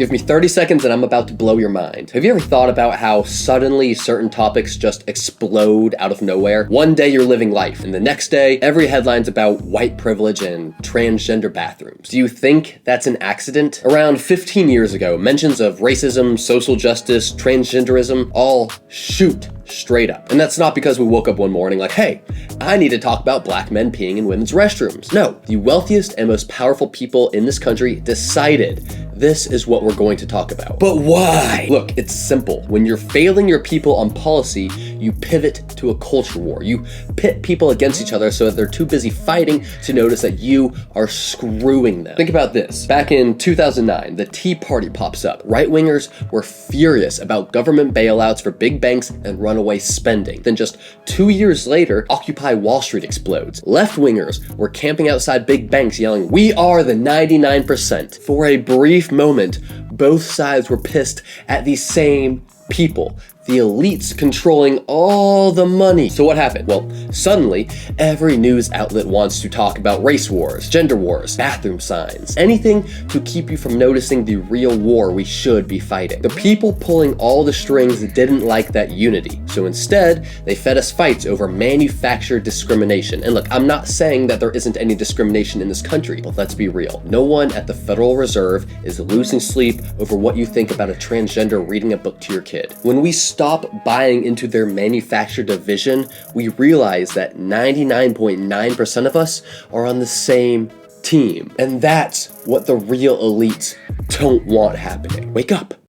Give me 30 seconds and I'm about to blow your mind. Have you ever thought about how suddenly certain topics just explode out of nowhere? One day you're living life, and the next day, every headline's about white privilege and transgender bathrooms. Do you think that's an accident? Around 15 years ago, mentions of racism, social justice, transgenderism all shoot straight up. And that's not because we woke up one morning like, hey, I need to talk about black men peeing in women's restrooms. No, the wealthiest and most powerful people in this country decided this is what we're going to talk about. But why? Look, it's simple. When you're failing your people on policy, you pivot to a culture war. You pit people against each other so that they're too busy fighting to notice that you are screwing them. Think about this. Back in 2009, the Tea Party pops up. Right-wingers were furious about government bailouts for big banks and runaway spending. Then just 2 years later, Occupy Wall Street explodes. Left-wingers were camping outside big banks yelling, "We are the 99%. For a brief moment, both sides were pissed at the same people. The elites controlling all the money. So what happened? Well, suddenly, every news outlet wants to talk about race wars, gender wars, bathroom signs, anything to keep you from noticing the real war we should be fighting. The people pulling all the strings didn't like that unity, so instead, they fed us fights over manufactured discrimination. And look, I'm not saying that there isn't any discrimination in this country, but let's be real. No one at the Federal Reserve is losing sleep over what you think about a transgender reading a book to your kid. When we stop buying into their manufactured division, we realize that 99.9% of us are on the same team. And that's what the real elites don't want happening. Wake up.